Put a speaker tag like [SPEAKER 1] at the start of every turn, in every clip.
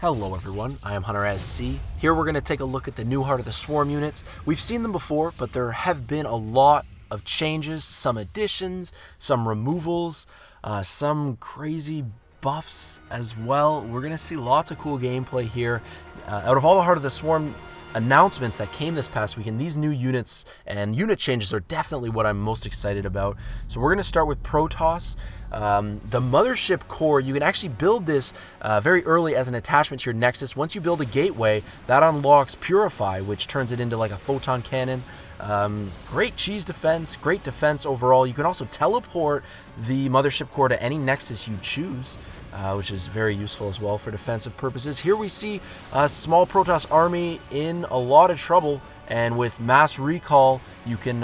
[SPEAKER 1] Hello everyone, I am Hunter SC. Here we're going to take a look at the new Heart of the Swarm units. We've seen them before, but there have been a lot of changes, some additions, some removals, some crazy buffs as well. We're going to see lots of cool gameplay here. Out of all the Heart of the Swarm announcements that came this past weekend, these new units and unit changes are definitely what I'm most excited about. So we're going to start with Protoss. The Mothership core, you can actually build this very early as an attachment to your Nexus. Once you build a gateway, that unlocks Purify, which turns it into like a photon cannon. Great cheese defense, great defense overall. You can also teleport the Mothership core to any Nexus you choose, which is very useful as well for defensive purposes. Here we see a small Protoss army in a lot of trouble, and with mass recall, you can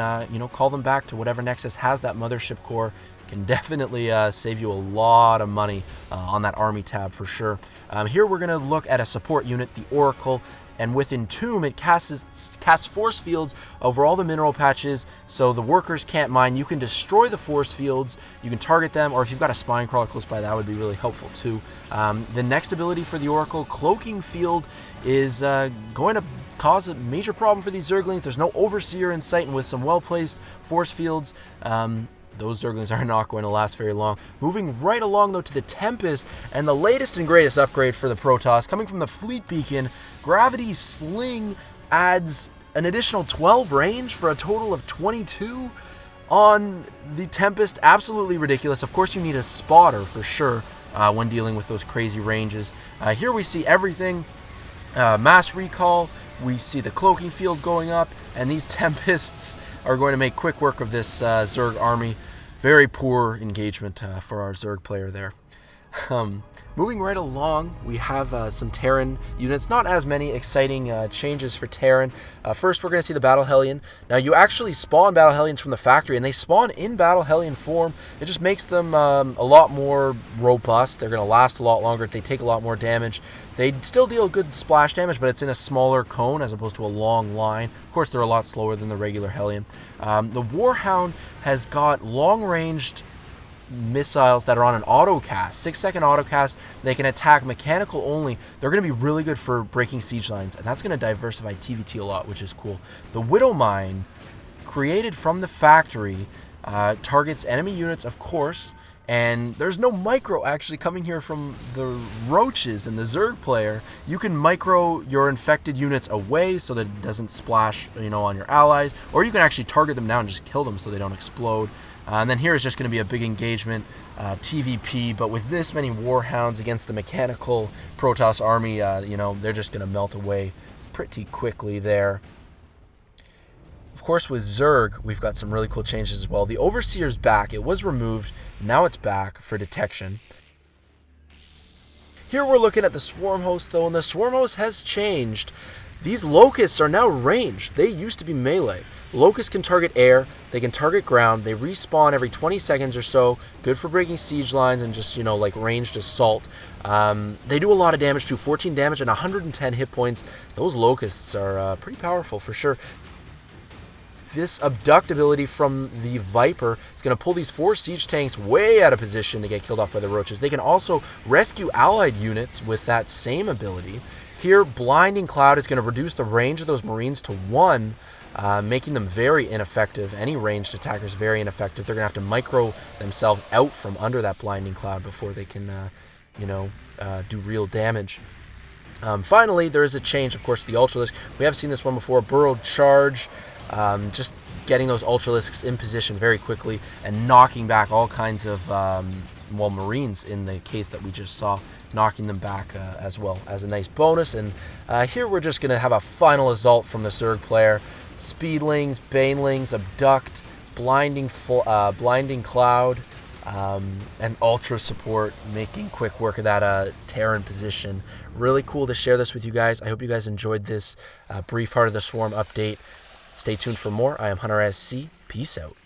[SPEAKER 1] call them back to whatever Nexus has that Mothership core. Can definitely save you a lot of money on that army tab for sure. Here we're going to look at a support unit, the Oracle, and with Entomb it casts force fields over all the mineral patches so the workers can't mine. You can destroy the force fields, you can target them, or if you've got a spine crawler close by, that would be really helpful too. The next ability for the Oracle, Cloaking Field, is going to cause a major problem for these Zerglings. There's no Overseer in sight, and with some well-placed force fields, those Zerglings are not going to last very long. Moving right along, though, to the Tempest, and the latest and greatest upgrade for the Protoss, coming from the Fleet Beacon, Gravity Sling adds an additional 12 range for a total of 22 on the Tempest. Absolutely ridiculous. Of course, you need a spotter for sure when dealing with those crazy ranges. Here we see everything. Mass recall, we see the Cloaking Field going up, and these Tempests are going to make quick work of this Zerg army. Very poor engagement for our Zerg player there. Moving right along, we have some Terran units. Not as many exciting changes for Terran. First, we're going to see the Battle Hellion. Now, you actually spawn Battle Hellions from the factory, and they spawn in Battle Hellion form. It just makes them a lot more robust. They're going to last a lot longer. They take a lot more damage. They still deal good splash damage, but it's in a smaller cone as opposed to a long line. Of course, they're a lot slower than the regular Hellion. The WARHOUND has got long-ranged missiles that are on an autocast, 6-second autocast. They can attack mechanical only. They're going to be really good for breaking siege lines, and that's going to diversify TVT a lot, which is cool. The Widow Mine, created from the factory, targets enemy units, of course, and there's no micro actually coming here from the roaches and the Zerg player. You can micro your infected units away so that it doesn't splash, on your allies, or you can actually target them now and just kill them so they don't explode. And then here is just going to be a big engagement, TVP, but with this many Warhounds against the mechanical Protoss army, they're just going to melt away pretty quickly there. Of course, with Zerg, we've got some really cool changes as well. The Overseer's back. It was removed. Now it's back for detection. Here we're looking at the Swarm Host, though, and the Swarm Host has changed. These Locusts are now ranged. They used to be melee. Locusts can target air, they can target ground, they respawn every 20 seconds or so, good for breaking siege lines and just, like ranged assault. They do a lot of damage too, 14 damage and 110 hit points. Those Locusts are pretty powerful for sure. This abduct ability from the Viper is going to pull these 4 siege tanks way out of position to get killed off by the roaches. They can also rescue allied units with that same ability. Here, Blinding Cloud is going to reduce the range of those Marines to 1, making them very ineffective. Any ranged attacker is very ineffective. They're going to have to micro themselves out from under that Blinding Cloud before they can, do real damage. Finally, there is a change, of course, to the Ultralisk. We have seen this one before, Burrowed Charge. Just getting those Ultralisks in position very quickly and knocking back all kinds of, Marines in the case that we just saw, knocking them back as well as a nice bonus. And here we're just going to have a final assault from the Zerg player. Speedlings, Banelings, Abduct, Blinding Cloud, and Ultra Support, making quick work of that Terran position. Really cool to share this with you guys. I hope you guys enjoyed this brief Heart of the Swarm update. Stay tuned for more. I am Hunter SC. Peace out.